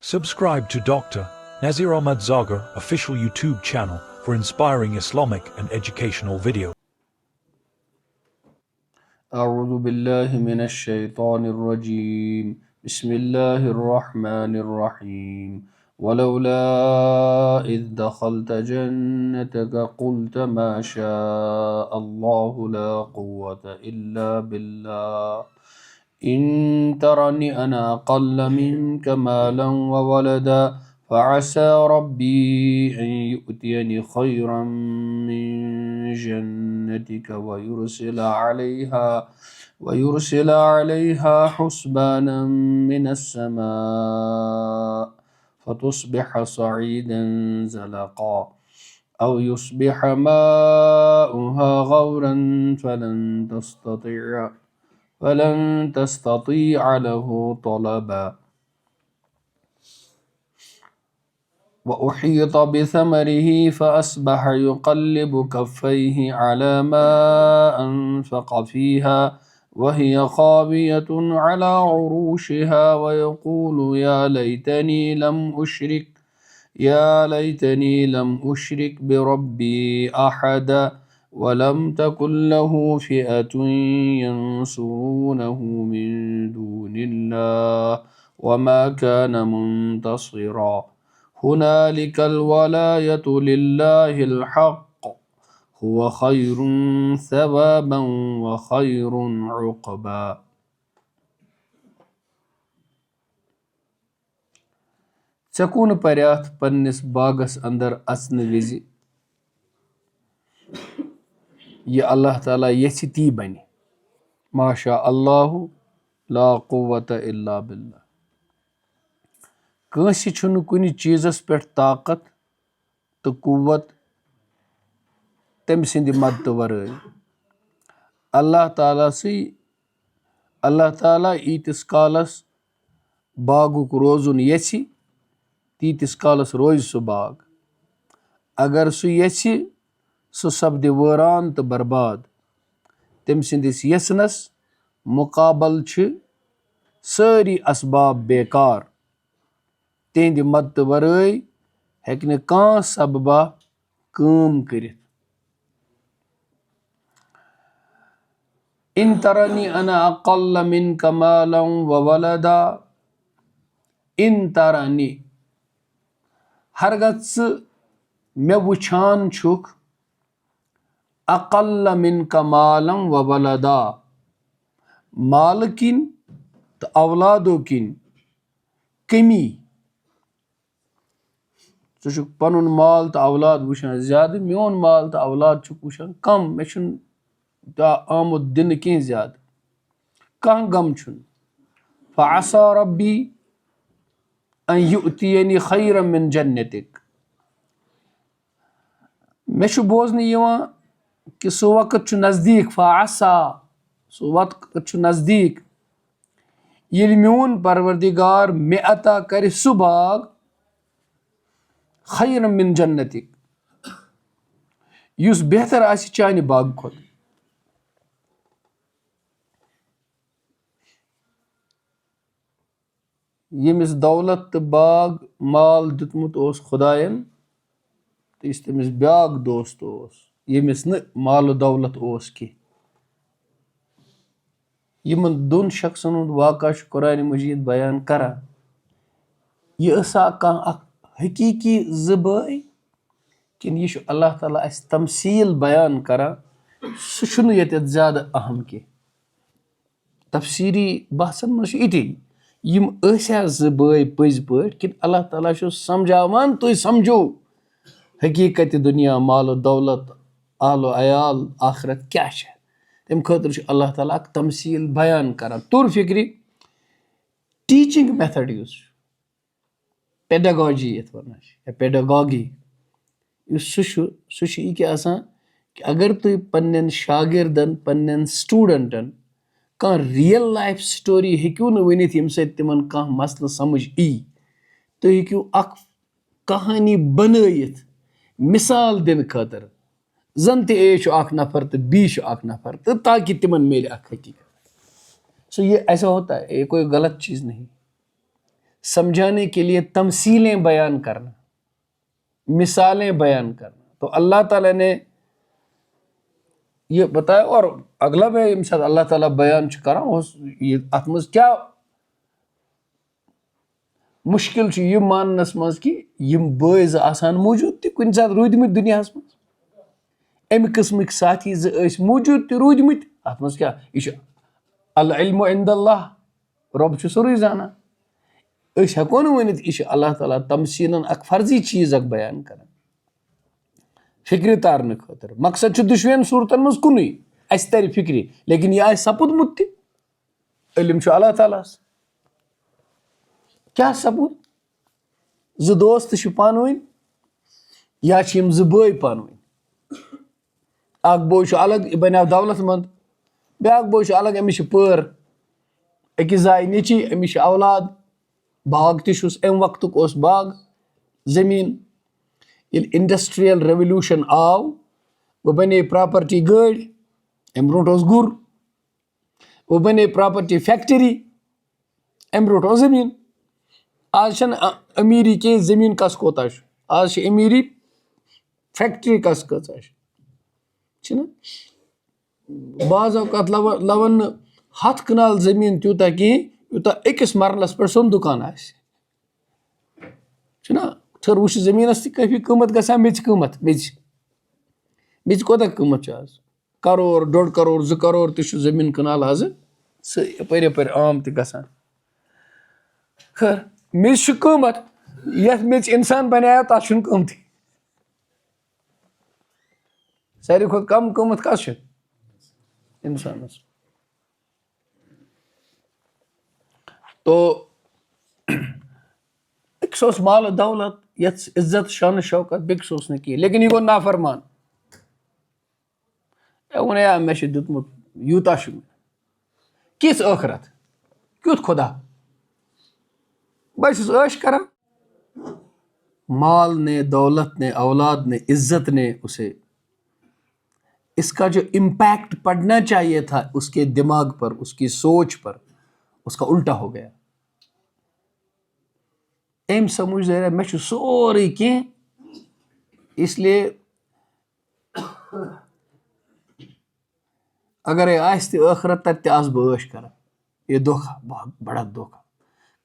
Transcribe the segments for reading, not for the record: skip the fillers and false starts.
Subscribe to Dr. Nazir Ahmad Zagar official YouTube channel for inspiring Islamic and educational videos. أعوذ بالله من الشيطان الرجيم بسم الله الرحمن الرحيم ولولا إذ دخلت جنتك قلت ما شاء الله لا قوة إلا بالله إن ترني أنا أقل منك مالا وولدا فعسى ربي أن يؤتيني خيرا من جنتك ويرسل عليها حسبانا من السماء فتصبح صعيدا زلقا أو يصبح ماؤها غورا فلن تستطيع له طلبا وأحيط بثمره فأصبح يقلب كفيه على ما أنفق فيها وهي خاوية على عروشها ويقول يا ليتني لم أشرك بربي أحدا ولم تكن له فئة ينصرونه من دون الله وما كان منتصرا هنالك الولاية لله الحق هو خير ثوابا وخير عقبا. ژےٚ کُن پریاتھ پننس باغس اندر اژنہٕ وِزِ یہ اللہ تعالیٰ یژھِ تی بنہِ ماشاء اللہ لا قوت الا باللہ. کٲنٛسہِ چھُنہٕ کُنہِ چیٖزس پٮ۪ٹھ طاقت تہٕ قوت تٔمۍ سٕنٛدِ مدتہٕ ورٲے. اللہ تعالیٰ ییٖتِس کالس باغُک روزُن یژھِ تیٖتِس کالس روزِ سُہ باغ. اگر سُہ یژھِ سُہ سپدِ وٲران تہٕ برباد. تٔمۍ سٕنٛدِس یژھنس مُقابل چھِ سٲری اسباب بیکار. تِہنٛدِ مدتہٕ ورٲے ہیٚکہِ نہٕ کانٛہہ سببا کٲم کٔرِتھ. ان ترنی انا اقل منک مالا وولدا ان ترنی ہرگز ژٕ مےٚ وٕچھان چھُکھ اقل منک مالا وولدا مالہٕ کِنۍ تہٕ اولادو کِنۍ کمی. ژٕ چھُکھ پنُن مال تہٕ اولاد وٕچھان زیادٕ، میون مال تہٕ اولاد چھُکھ وٕچھان کم. مےٚ چھُنہٕ آمُت دِنہٕ کینٛہہ زیادٕ، کانٛہہ غم چھُنہٕ. فعسى ربي ان يؤتيني خيرا من جنتك. مےٚ چھُ بوزنہٕ یِوان کہِ سُہ وقت چھُ نزدیٖک. فعسى سُہ وقت چھُ نزدیٖک ییٚلہِ میون پروردگار مےٚ عطا کرِ سُہ باغ خیرا من جنتک یُس بہتر آسہِ چانہِ باغہٕ کھۄتہٕ. ییٚمِس دولت تہٕ باغ مال دیُتمُت اوس خۄداین تہٕ یُس تٔمِس بیٛاکھ دوست اوس ییٚمِس نہٕ مالہٕ دولت اوس کینٛہہ. یِمن دۄن شخصن ہُنٛد واقعہ چھُ قرآنِ مجیٖد بیان کران. یہِ ٲسا کانٛہہ اکھ حقیٖقی زٕ بٲے کِنہٕ یہِ چھُ اللہ تعالیٰ اسہِ تمثیٖل بیان کران؟ سُہ چھُنہٕ ییٚتٮ۪تھ زیادٕ اہم کینٛہہ. تفسیٖری بحثن منٛز چھِ یِتی یِم ٲسیا زٕ بٲے پٔزۍ پٲٹھۍ کِنہٕ اللہ تعالیٰ چھُ سمجھاوان تُہۍ سمجھو حقیٖقتِ دُنیا مالہٕ دولت آلو عیال آخرت کیاہ چھِ. تمہِ خٲطرٕ چھُ اللہ تعالیٰ اکھ تمثیٖل بیان کران. طور فِکرِ ٹیٖچنٛگ میتھڈ یُس چھُ پیڈاگاجی یتھ ونان چھِ یا پیڈاگاگی یُس سُہ چھُ یہِ کہِ آسان کہِ اگر تُہۍ پننٮ۪ن شاگردن پننٮ۪ن سٹوٗڈنٹن کانٛہہ رِیل لایف سٹوری ہیٚکِو نہٕ ؤنِتھ ییٚمہِ سۭتۍ تِمن کانٛہہ مسلہٕ سمجھ یی، تُہۍ ہیٚکِو اکھ کہانی بنٲیِتھ مثال دِنہٕ خٲطرٕ زن تہِ اے چھُ اکھ نفر تہٕ بی چھُ اکھ نفر تہٕ تاکہِ تِمن میلہِ اکھ حقیٖقت. سو یہ ایسا ہوتا ہے، یہ کوئی غلط چیز نہیں. سمجھانے کے لیے تمثیلیں بیان کرنا, مثالیں بیان کرنا. تو اللہ تعالیٰ نے یہ بتایا, اور اگلا میں ییٚمہِ ساتہٕ اللہ تعالیٰ بیان چھُ کران یہ اتھ منٛز کیٛاہ مشکل چھُ یہِ ماننس منٛز کہِ یِم بٲے زٕ آسان موٗجوٗد تہِ کُنہِ ساتہٕ روٗدۍمٕتۍ دُنیاہس منٛز, اَمہِ قٕسمٕکۍ ساتھی زٕ ٲسۍ موٗجوٗد تہِ روٗدۍمٕتۍ. اتھ منٛز کیٛاہ یہِ چھُ العلم عند اللہ, رۄب چھُ سورُے زانان. أسۍ ہٮ۪کو نہٕ ؤنِتھ یہِ چھُ اللہ تعالیٰ تمثیٖلن اکھ فرضی چیٖز اکھ بیان کران فکرِ تارنہٕ خٲطرٕ. مقصد چھُ دۄشوٕنی صوٗرتن منٛز کُنُے, اَسہِ ترِ فکرِ, لیکن یہِ آسہِ سپُدمُت تہِ. علم چھُ اللہ تعالیٰ ہس. کیٛاہ سپُد؟ زٕ دوست چھِ پانہٕ ؤنۍ یا چھِ یِم زٕ بٲے پانہٕ ؤنۍ. اکھ بوے چھُ الگ, یہِ بنیو دولت منٛد. بیٛاکھ بوے چھُ الگ, أمِس چھِ پٲر. أکِس زاے نیٚچی, أمِس چھِ اولاد. باغ تہِ چھُس, اَمہِ وقتُک اوس باغ زٔمیٖن. ییٚلہِ انڈسٹریل ریولیوشن آو, وۄنۍ بنے پراپرٹی گٲڑۍ, اَمہِ برونٛٹھ اوس گُر. وۄنۍ بنے پراپرٹی فیکٹری, اَمہِ برونٛٹھ اوس زٔمیٖن. آز چھنہٕ امیٖری کینٛہہ زٔمیٖن کس کوتاہ چھُ, آز چھِ امیٖری فیکٹری کس کۭژاہ چھِنہ. بعض اوقات لون نہٕ 100 کنال زٔمیٖن تیوٗتاہ کِہیٖنۍ یوٗتاہ أکِس مرلس پٮ۪ٹھ سون دُکان آسہِ چھُنہ. ٹھٔہر وٕچھ زٔمیٖنس تہِ کٲفی قۭمت گژھان. میٚژِ قۭمت, میٚژِ کوتاہ قۭمت چھُ آز؟ 1 کرور 1.5 کرور 2 کرور تہِ چھُ زٔمیٖن کنال آزٕ یپٲرۍ یپٲرۍ عام تہِ گژھان. خٲر میٚژِ چھُ قۭمت, یتھ میٚژِ انسان بنیو تتھ چھُنہٕ قۭمتھٕے. ساروی کھۄتہٕ کم قۭمت کس چھُ؟ انسانس. تو أکِس اوس مال و دولت, یتھ عزت شان شوکت, بیٚکِس اوس نہٕ کینٛہہ, لیکن یہِ گوٚو نافرمان. ووٚن ہے مےٚ چھُ دیُتمُت یوٗتاہ چھُ مےٚ, کِژھ ٲخرت, کیُتھ خۄدا, بہٕ چھُس عٲش کران. مال نے, دولت نے, اولاد نے, عزت نے اسے, اس کا جو امپیکٹ پڑنا چاہیے تھا اس کے دماغ پر, اس کی سوچ پر, اس کا الٹا ہو گیا. أمۍ سمجھ دے مےٚ چھُ سورُے کینٛہہ, اس لیے اگرے آسہِ تہِ ٲخرت تتہِ تہِ آسہٕ بہٕ عٲش کران. یہ دھوکہ, بہت بڑا دھوکہ.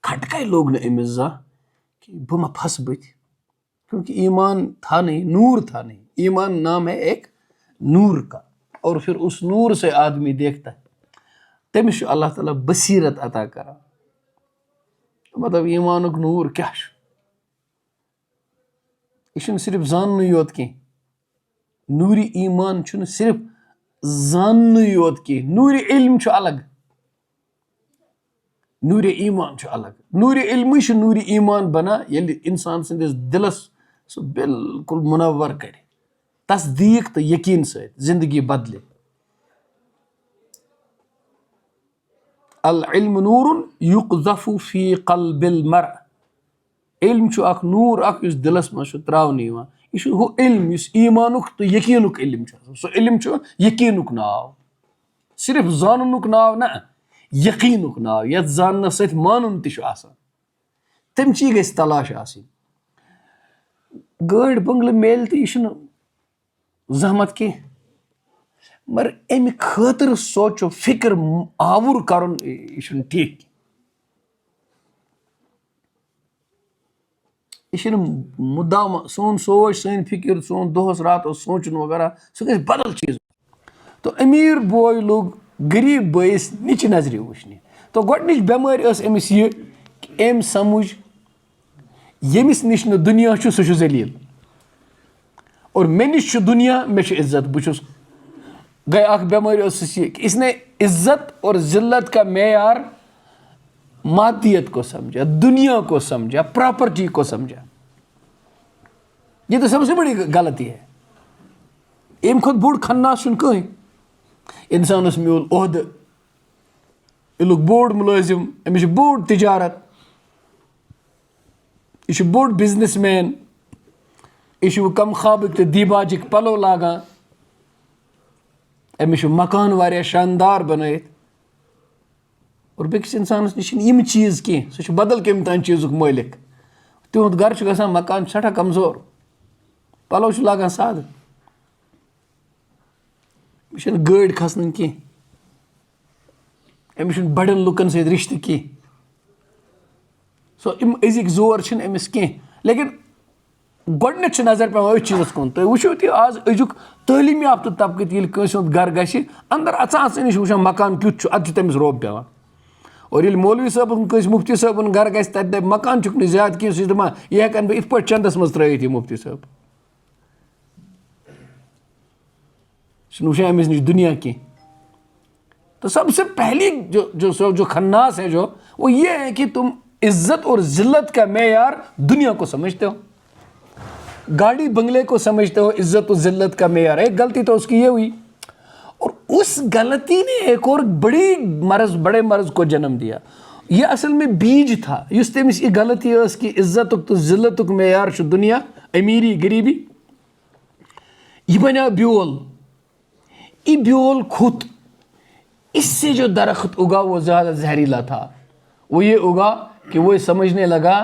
کھٹکے لوگ نہٕ أمِس زانٛہہ کہ بہٕ ما پھنسہٕ بٕتھِ, کیونکہ ایمان تھا نہیں, نور تھا نہیں. ایمان نام ہے ایک نور کا, اور پھر اس نور سے آدمی دیکھتا ہے. تٔمِس چھُ اللہ تعالیٰ بصیرت عطا کران. مطلب ایمانُک نوٗر کیٛاہ چھُ؟ یہِ چھُنہٕ صرف زاننُے یوت کینٛہہ. نوٗرِ ایمان چھُنہٕ صرف زاننُے یوت کینٛہہ, نوٗرِ علم چھُ الگ, نوٗرِ ایمان چھُ الگ. نوٗرِ علمٕے چھُ نوٗرِ ایمان بنان ییٚلہِ انسان سٕنٛدِس دِلس سُہ بالکل مُنور کرِ, تصدیٖق تہٕ یقیٖن سۭتۍ زندگی بدلہِ. العلم نور یقذف فی قلب المرء. علم چھُ اکھ نوٗر اکھ یُس دِلس منٛز چھُ تراونہٕ یِوان. یہِ چھُ ہُہ علم یُس ایمانُک تہٕ یقیٖنُک علم چھُ آسان. سُہ علم چھُ یقیٖنُک ناو, صرف زاننُک ناو نہ, یقیٖنُک ناو, یتھ زاننس سۭتۍ مانُن تہِ چھُ آسان. تمچی گژھِ تلاش آسٕنۍ. گٲڑۍ بنگلہٕ میلہِ تہٕ یہِ چھُنہٕ زحمت کینٛہہ, مگر امہِ خٲطرٕ سونٛچو فکر آوُر کرُن, یہِ چھُنہٕ ٹھیٖک کینٛہہ. یہِ چھُنہٕ مُدام سون سونچ, سٲنۍ فکر, سون دۄہس راتس سونچُن وغیرہ, سُہ گژھِ بدل چیٖز. تو أمیٖر بوے لوٚگ غریٖب بٲیِس نِچہِ نظرِ وٕچھنہِ. تو گۄڈنِچ بٮ۪مٲرۍ ٲس أمِس یہِ کہِ أمۍ سمجھ ییٚمِس نِش نہٕ دُنیا چھُ سُہ چھُ ذلیٖل, اور مےٚ نِش چھُ دُنیا, مےٚ چھُ عزت, بہٕ چھُس. گٔے اکھ بٮ۪مٲرۍ ٲسٕس یہِ کہ اس نے عزت اور ذلت کا معیار مادیت کو سمجھا, دنیا کو سمجھا, پراپرٹی کو سمجھا. یہ تو سب سے بڑی غلطی ہے. امہِ کھۄتہٕ بوٚڑ کھناس چھُنہٕ کٕہٕنۍ. انسانس میوٗل عہدٕ, یہِ لوٚگ بوٚڑ مُلٲزِم, أمِس چھِ بوٚڑ تجارت, یہِ چھُ بوٚڑ بِزنس مین, یہِ چھُ کم خوابٕکۍ تہٕ دیٖباجِکۍ پلو لاگان, أمِس چھُ مکان واریاہ شاندار بنٲیِتھ, اور بیٚکِس اِنسانَس نِش چھِنہٕ یِم چیٖز کینٛہہ سُہ چھُ بدل کَمہِ تانۍ چیٖزُک مٲلِک تِہُنٛد گَرٕ چھُ گژھان مکان سٮ۪ٹھاہ کمزور پَلو چھُ لاگان سادٕ أمِس چھَنہٕ گٲڑۍ کھَسنٕے کینٛہہ أمِس چھُنہٕ بَڑٮ۪ن لُکَن سۭتۍ رِشتہٕ کینٛہہ سو یِم أزِکۍ زور چھِنہٕ أمِس کینٛہہ لیکِن گۄڈٕنٮ۪تھ چھِ نظر پیٚوان أتھۍ چیٖزَس کُن تُہۍ وٕچھِو تہِ آز أزیُک تعلیٖم یافتہٕ طبقہٕ تہِ ییٚلہِ کٲنٛسہِ ہُنٛد گَرٕ گژھِ اَندَر اَژان اَژٲنی چھِ وٕچھان مکان کیُتھ چھُ اَدٕ چھُ تٔمِس روب پیٚوان اور ییٚلہِ مولوی صٲبُن کٲنٛسہِ مُفتی صٲبُن گَرٕ گژھِ تَتہِ دَپہِ مکان چھُکھ نہٕ زیادٕ کینٛہہ سُہ چھِ دَپان یہِ ہٮ۪کَن بہٕ یِتھ پٲٹھۍ چَندَس منٛز ترٛٲیِتھ یہِ مُفتی صٲب یہِ چھُنہٕ وٕچھان أمِس نِش دُنیا کینٛہہ تو سب سے پہلی جو خناس ہے جو وہ یہ ہے کہ تم عزت اور ذلت کا معیار دنیا کو سمجھتے ہو گاڑی بنگلے کو سمجھتے ہو عزت و ذلت کا معیار ایک غلطی تو اس کی یہ ہوئی اور اس غلطی نے ایک اور بڑے مرض کو جنم دیا یہ اصل میں بیج تھا یس تمس یہ غلطی اس کہ عزت تو ذلت معیار دنیا امیری غریبی یہ بنیا بیول یہ بیول کھت اس سے جو درخت اگا وہ زیادہ زہریلا تھا وہ یہ اگا کہ وہ سمجھنے لگا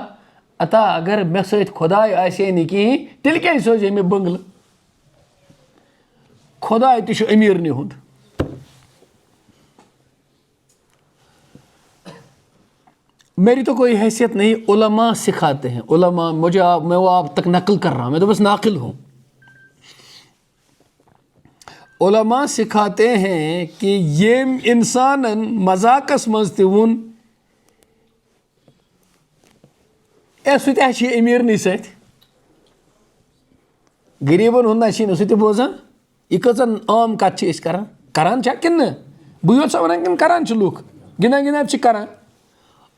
عطا اگر مے سۭتۍ خۄداے آسہِ نہٕ کِہیٖنۍ تیٚلہِ کیٛازِ سوزے مےٚ بنگلہٕ خۄداے تہِ چھُ أمیٖرنٕے ہُنٛد میری تو کوئی حیثیت نہیں علماء سکھاتے ہیں علماء میں وہ آپ تک نقل کر رہا ہوں میں تو بس ناقل ہوں علماء سکھاتے ہیں کہ ییٚمۍ اِنسانن مذاقس منٛز تہِ ووٚن سُہ تہِ چھِ أمیٖرنٕے سۭتۍ غریٖبن ہُنٛد نہ چھِنہٕ سُہ تہِ بوزان یہِ کۭژاہ عام کَتھ چھِ أسۍ کران چھا کِنہٕ نہٕ بٕے یوت سا وَنان کِنہٕ کران چھِ لُکھ گِنٛدان گِنٛدان چھِ کران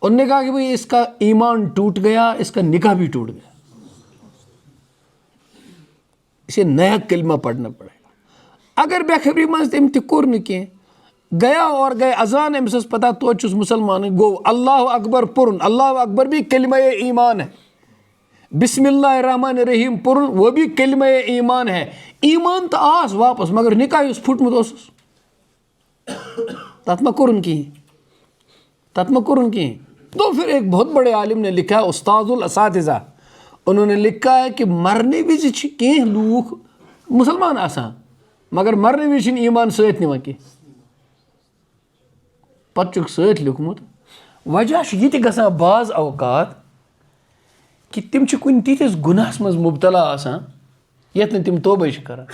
اور نے کہا کہ بھائی اس کا ایمان ٹوٹ گیا اس کا نکاح بھی ٹوٹ گیا اسے نیا کلمہ پڑھنا پڑے گا اگر بے خبری منٛز تٔمۍ تہِ کوٚر نہٕ کینٛہہ گیا اور گئے اذان أمِس ٲس پتہ توتہِ چھُس مُسلمان گوٚو اللہ اکبر پوٚرُن اللہ اکبر بھی کلمہ ایمان ہے بسم اللہ الرحمن الرحیم پوٚرُن وہ بھی کلمہ ایمان ہے ایمان تو آس واپس مگر نکاح یُس پھُٹمُت اوسُس تَتھ ما کوٚرُن کِہیٖنۍ تو پھر ایک بہت بڑے عالم نے لکھا ہے استاد الاساتذہ انہوں نے لکھا ہے کہ مرنے وِزِ چھِ کینٛہہ لوٗکھ مُسلمان آسان مگر مرنے وِزِ چھِنہٕ ایمان سۭتۍ نِوان کینٛہہ پتہٕ چھُکھ سۭتۍ لیوٚکھمُت وجہ چھُ یہِ تہِ گژھان بعض اوقات کہ تِم چھِ کُنہِ تِتھِس گُناہس منٛز مُبتلا آسان یتھ نہٕ تِم توبے چھِ کران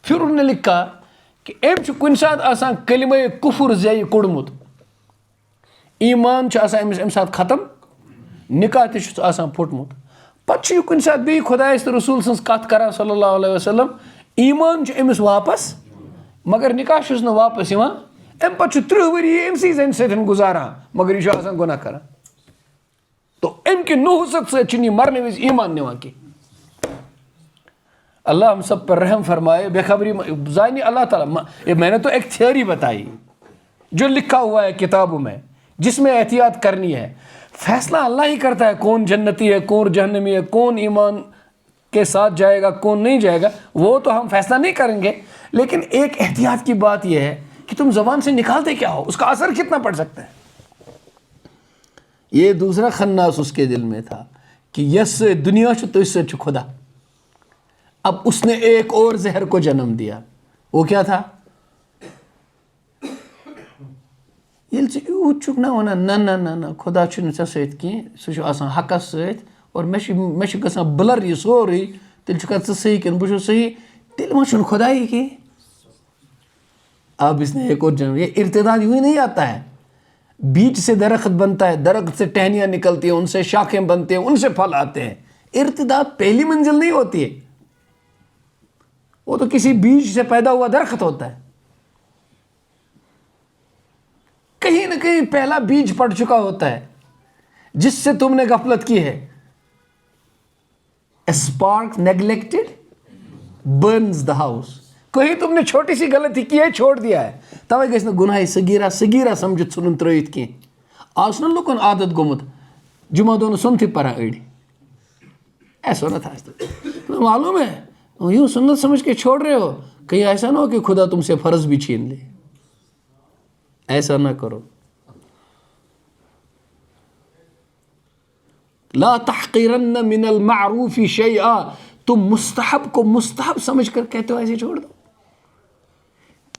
پھر انہوں نے لکھا کہ أمۍ چھُ کُنہِ ساتہٕ آسان کلمہ کُفر زیٚیہِ کوٚڑمُت ایمان چھُ آسان أمِس اَمہِ ساتہٕ ختم نکاح تہِ چھُس آسان پھُٹمُت پتہٕ چھُ یہِ کُنہِ ساتہٕ بیٚیہِ خۄدایَس تہٕ رسوٗل سٕنٛز کتھ کران صلی اللہ علیہ وسلم ایمان چھُ أمِس واپس مگر نکاح چھُس نہٕ واپس یِوان اَمہِ پتہٕ چھُ 30 ؤری أمسٕے زَنہِ سۭتۍ گُزاران مگر یہِ چھُ آسان گۄناہ کران تو اَمہِ کہِ نحوست سۭتۍ چھُنہٕ یہِ مرنہٕ وِزِ ایمان نِوان کینٛہہ اللہ ہم سب پر رحم فرمائے بے خبری زانی اللہ تعالیٰ میں نے تو ایک تھیوری بتائی جو لکھا ہوا ہے کتابوں میں جس میں احتیاط کرنی ہے فیصلہ اللہ ہی کرتا ہے کون جنتی ہے کون جہنمی ہے کون ایمان کے ساتھ جائے گا کون نہیں جائے گا وہ تو ہم فیصلہ نہیں کریں گے لیکن ایک احتیاط کی بات یہ ہے کہ تم زبان سے نکالتے کیا ہو اس کا اثر کتنا پڑ سکتا ہے یہ دوسرا خناس اس کے دل میں تھا کہ یس دنیا چھُ تٔتھۍ سۭتۍ چھُ خدا اب اس نے ایک اور زہر کو جنم دیا وہ کیا تھا ییٚلہِ ژٕ یوٗت چھُکھ نہ وَنان نہ خۄدا چھُنہٕ ژےٚ سۭتۍ کینٛہہ سُہ چھُ آسان حقس سۭتۍ اور مےٚ چھُ گژھان بٕلر یہِ سورُے تیٚلہِ چھُکھا ژٕ صحیح کِنہٕ بہٕ چھُس صحیح تیٚلہِ ما چھُنہٕ خۄدایی کینٛہہ اب اس نے ایک اور جنم یہ ارتداد یوں ہی نہیں آتا ہے بیج سے درخت بنتا ہے درخت سے ٹہنیاں نکلتی ہیں ان سے شاخیں بنتے ہیں ان سے پھل آتے ہیں ارتداد پہلی منزل نہیں ہوتی ہے وہ تو کسی بیج سے پیدا ہوا درخت ہوتا ہے کہیں نہ کہیں پہلا بیج پڑ چکا ہوتا ہے جس سے تم نے غفلت کی ہے spark neglected burns the house کہیں تم نے چھوٹی سی غلطی کی ہے چھوڑ دیا ہے توے گژھِ نہٕ گُناہے صغیرہ سمجھِتھ ژھٕنُن ترٲیِتھ کینٛہہ آز چھُنہ لُکن عادت گوٚمُت جمعہ دۄہ نہٕ سُنتھٕے پران أڑۍ ایسا نہ تھا تمہیں معلوم ہے یوں سنت سمجھ کے چھوڑ رہے ہو کہیں ایسا نہ ہو کہ خدا تم سے فرض بھی چھین لے ایسا نہ کرو لا تحقرن من المعروف شیئا، تم مستحب کو مستحب سمجھ کر کہتے ہو ایسے چھوڑ دو.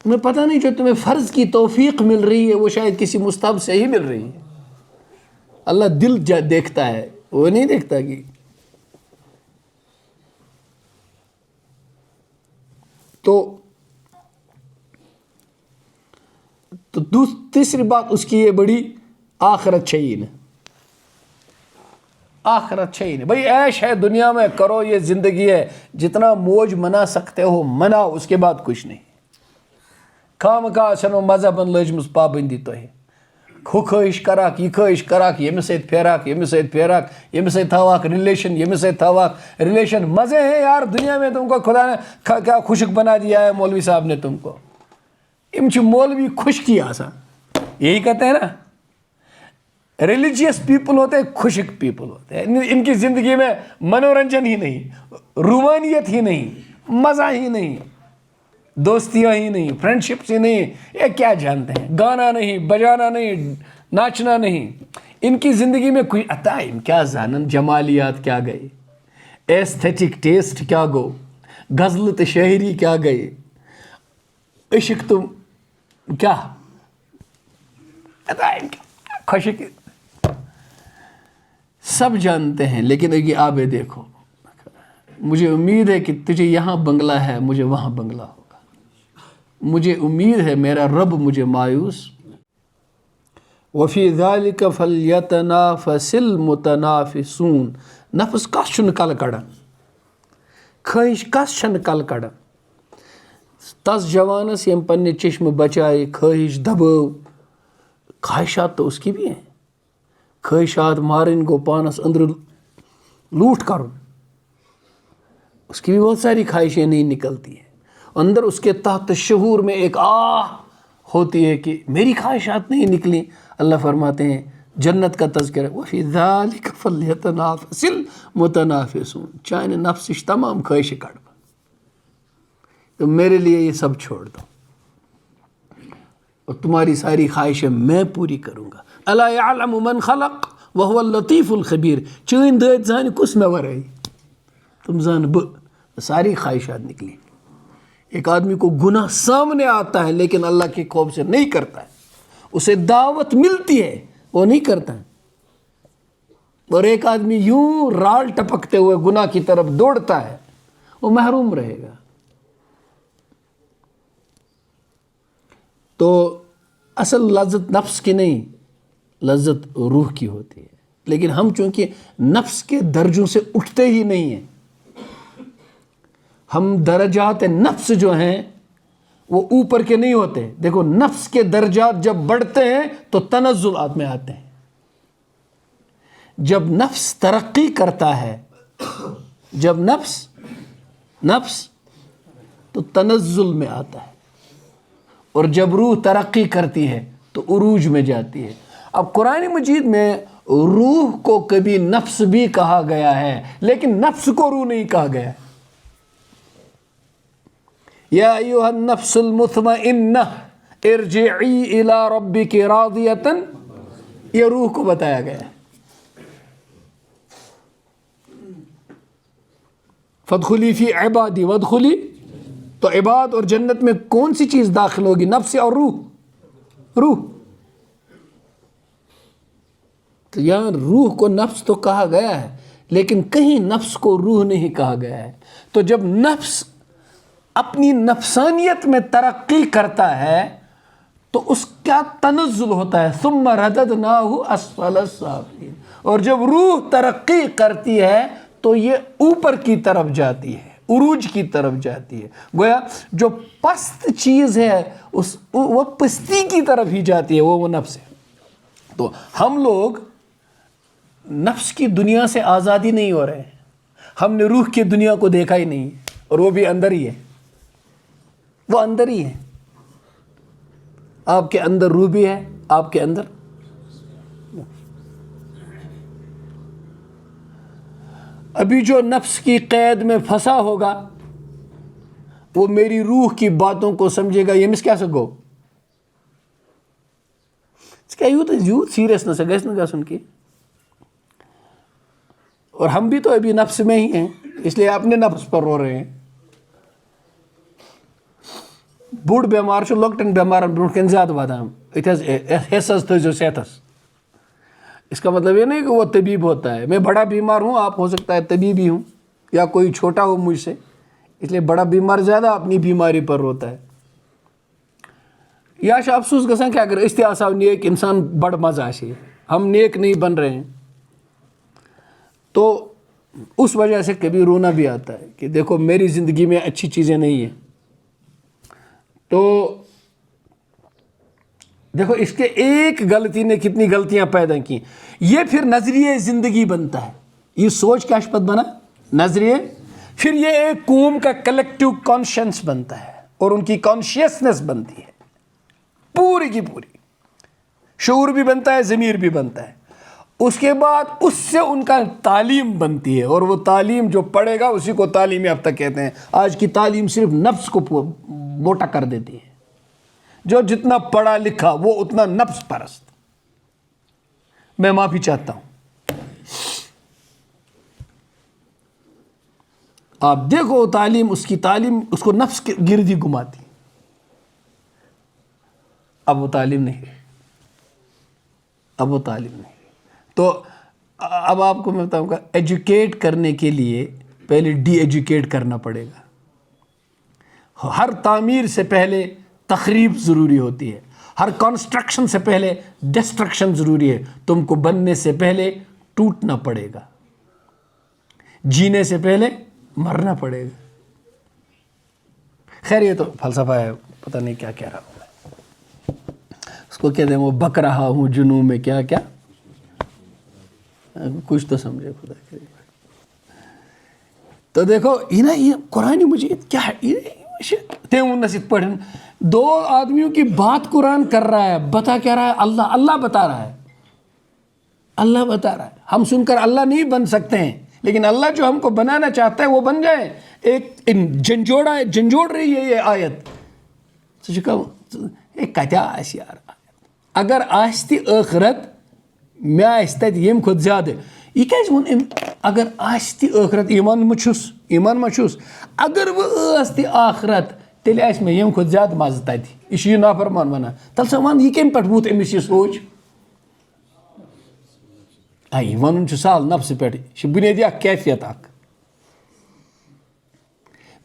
تمہیں پتہ نہیں جو تمہیں فرض کی توفیق مل رہی ہے وہ شاید کسی مستحب سے ہی مل رہی ہے. اللہ دل دیکھتا ہے، وہ نہیں دیکھتا کہ تو تیسری بات اس کی یہ بڑی آخرت چاہیے نا، آخرت چاہیے نا. بھائی عیش ہے دنیا میں، کرو، یہ زندگی ہے، جتنا موج منا سکتے ہو مناؤ، اس کے بعد کچھ نہیں. خام خواہ چھنو مذہبن لجمس پابندی تہ ہُہ خواہش کراک، یہ خواہش کراک، ییٚمِس سۭتۍ پھیراک، ییٚمِس سۭتۍ پھیراک، ییٚمِس سۭتۍ تھاواک ریلیشن، ییٚمِس سۭتۍ تھاواک ریلیشن. مزے ہیں یار دنیا میں، تم کو خدا نے کیا خشک بنا دیا ہے مولوی صاحب نے تم کو. ام چھ مولوی خشکی آسان، یہی کہتے ہیں نا. ریلیجیس پیپل ہوتے ہیں، خشک پیپل ہوتے ہیں. ان کی زندگی میں منورنجن ہی نہیں، روحانیت ہی نہیں، مزہ ہی نہیں، دوستیاں ہی نہیں، فرینڈشپس ہی نہیں. یہ کیا جانتے ہیں؟ گانا نہیں، بجانا نہیں، ناچنا نہیں. ان کی زندگی میں کوئی عطا ان کیا زانن، جمالیات کیا گئے، ایستھیٹک ٹیسٹ کیا گو، غزل تو شاعری کیا گئے، عشق تم کیا عطا ان کیا خوشک سب جانتے ہیں. لیکن یہ آبے دیکھو، مجھے امید ہے کہ تجھے یہاں بنگلہ ہے، مجھے وہاں بنگلہ ہوگا. مجھے امید ہے میرا رب مجھے مایوس. وفی ذالک فلیتنافس المتنافسون. نفس کس چھن کل کڑان، خواہش کس چھن کل کڑان. تس جوانس یم پنہ چشم بچائے خواہش دبو. خواہشات تو اس کی بھی ہیں، خواہشات مارن گو پانس اندر لوٹ کرن، اس کی بھی بہت ساری خواہشیں نہیں نکلتی ہیں. اندر اس کے تحت شعور میں ایک آہ ہوتی ہے کہ میری خواہشات نہیں نکلیں. اللہ فرماتے ہیں جنت کا تذکرہ وفی ذالک فلیتنافس المتنافسون. چانہ نفسش تمام خواہش کڑ، تو میرے لیے یہ سب چھوڑ دو اور تمہاری ساری خواہشیں میں پوری کروں گا. الا یعلم من خلق وهو اللطیف الخبیر. چین دید زان کس میں ورائی، تم زان ساری خواہشات نکلی. ایک آدمی کو گناہ سامنے آتا ہے لیکن اللہ کے خوف سے نہیں کرتا ہے، اسے دعوت ملتی ہے وہ نہیں کرتا ہے. اور ایک آدمی یوں رال ٹپکتے ہوئے گناہ کی طرف دوڑتا ہے، وہ محروم رہے گا. تو اصل لذت نفس کی نہیں، لذت روح کی ہوتی ہے. لیکن ہم چونکہ نفس کے درجوں سے اٹھتے ہی نہیں ہیں، ہم درجات نفس جو ہیں وہ اوپر کے نہیں ہوتے. دیکھو نفس کے درجات جب بڑھتے ہیں تو تنزلات میں آتے ہیں. جب نفس ترقی کرتا ہے، جب نفس تو تنزل میں آتا ہے، اور جب روح ترقی کرتی ہے تو عروج میں جاتی ہے. اب قرآن مجید میں روح کو کبھی نفس بھی کہا گیا ہے لیکن نفس کو روح نہیں کہا گیا. یا ایھا النفس المطمئنہ ارجعی الی ربک راضیۃ، یہ روح کو بتایا گیا ہے. فادخلی فی عبادی وادخلی، تو عباد اور جنت میں کون سی چیز داخل ہوگی؟ نفس اور روح. تو یہاں روح کو نفس تو کہا گیا ہے لیکن کہیں نفس کو روح نہیں کہا گیا ہے. تو جب نفس اپنی نفسانیت میں ترقی کرتا ہے تو اس کا تنزل ہوتا ہے، ثم رددناہ اسفل السافلین. اور جب روح ترقی کرتی ہے تو یہ اوپر کی طرف جاتی ہے، عروج کی طرف جاتی ہے. گویا جو پست چیز ہے وہ پستی کی طرف ہی جاتی ہے، وہ نفس ہے. تو ہم لوگ نفس کی دنیا سے آزادی نہیں ہو رہے ہیں. ہم نے روح کی دنیا کو دیکھا ہی نہیں اور وہ بھی اندر ہی ہے، وہ اندر ہی ہے. آپ کے اندر روح بھی ہے، آپ کے اندر ابھی جو نفس کی قید میں پھنسا ہوگا وہ میری روح کی باتوں کو سمجھے گا. یہ مس کیا سکو یوت سیریسنس گھس نا گھن کی اور ہم بھی تو ابھی نفس میں ہی ہیں، اس لیے اپنے نفس پر رو رہے ہیں. بوڑھ بیمار چھُ لۄکٹٮ۪ن بیمارن برونٛٹھ کَنۍ زیادٕ وَدان، أتۍ حظ حصہٕ حظ تھٲیزیو صحتَس. اس کا مطلب یہ نہیں کہ وہ طبیب ہوتا ہے. میں بڑا بیمار ہوں، آپ ہو سکتا ہے طبیب ہی ہوں یا کوئی چھوٹا ہو مجھ سے، اس لیے بڑا بیمار زیادہ اپنی بیماری پر روتا ہے. یا چھُ افسوس گژھان کہ اگر أسۍ تہِ آسہو نیک انسان بڑٕ مزٕ آسہِ ہے. ہم نیک نہیں بن رہے ہیں تو اس وجہ سے کبھی رونا بھی آتا ہے کہ دیکھو میری زندگی میں اچھی چیزیں نہیں ہیں. تو دیکھو اس کے ایک غلطی نے کتنی غلطیاں پیدا کی. یہ پھر نظریہ زندگی بنتا ہے. یہ سوچ کیا شپت بنا نظریہ، پھر یہ ایک قوم کا کلیکٹیو کانشنس بنتا ہے اور ان کی کانشیسنس بنتی ہے پوری کی پوری. شعور بھی بنتا ہے، ضمیر بھی بنتا ہے. اس کے بعد اس سے ان کا تعلیم بنتی ہے اور وہ تعلیم جو پڑھے گا اسی کو تعلیم یافتہ کہتے ہیں. آج کی تعلیم صرف نفس کو موٹا کر دیتی ہے. جو جتنا پڑھا لکھا وہ اتنا نفس پرست. میں معافی چاہتا ہوں. آپ دیکھو تعلیم، اس کی تعلیم اس کو نفس کے گرد ہی گھماتی. اب وہ تعلیم نہیں، اب وہ تعلیم نہیں. تو اب آپ کو میں بتاؤں گا، ایجوکیٹ کرنے کے لیے پہلے ڈی ایجوکیٹ کرنا پڑے گا. ہر تعمیر سے پہلے تخریب ضروری ہوتی ہے. ہر کنسٹرکشن سے پہلے ڈسٹرکشن ضروری ہے. تم کو بننے سے پہلے ٹوٹنا پڑے گا، جینے سے پہلے مرنا پڑے گا. خیر یہ تو فلسفہ ہے، پتہ نہیں کیا کہہ رہا ہوں میں. اس کو کہتے ہیں وہ بک رہا ہوں جنوں میں کیا کیا، کچھ تو سمجھے خدا کے. تو دیکھو یہ قرآن مجید کیا ہے، پڑھیں. دو آدمیوں کی بات قرآن کر رہا ہے، بتا کیا رہا ہے؟ اللہ بتا رہا ہے. اللہ بتا رہا ہے. ہم سن کر اللہ نہیں بن سکتے ہیں، لیکن اللہ جو ہم کو بنانا چاہتا ہے وہ بن جائے. ایک جھنجھوڑ رہی ہے یہ آیت. کتیا آس یار، اگر آس تہِ ٲخرت مےٚ آسہِ تَتہِ ییٚمہِ کھۄتہٕ زیادٕ. یہ کیازِ ووٚن أمۍ اگر آسہِ تہِ ٲخرت؟ ایمان ما چھُس. اگر وۄنۍ ٲس تہِ آخرت تیٚلہِ آسہِ مےٚ ییٚمہِ کھۄتہٕ زیادٕ مَزٕ تَتہِ. یہِ چھُ یہِ نافرمان وَنان. تَلہٕ سا وَن یہِ کَمہِ پٮ۪ٹھ ووت أمِس یہِ سونٛچ؟ یہِ وَنُن چھُ سہل نفسہٕ پٮ۪ٹھ. یہِ چھِ بُنیٲدی اکھ کیفیت اکھ.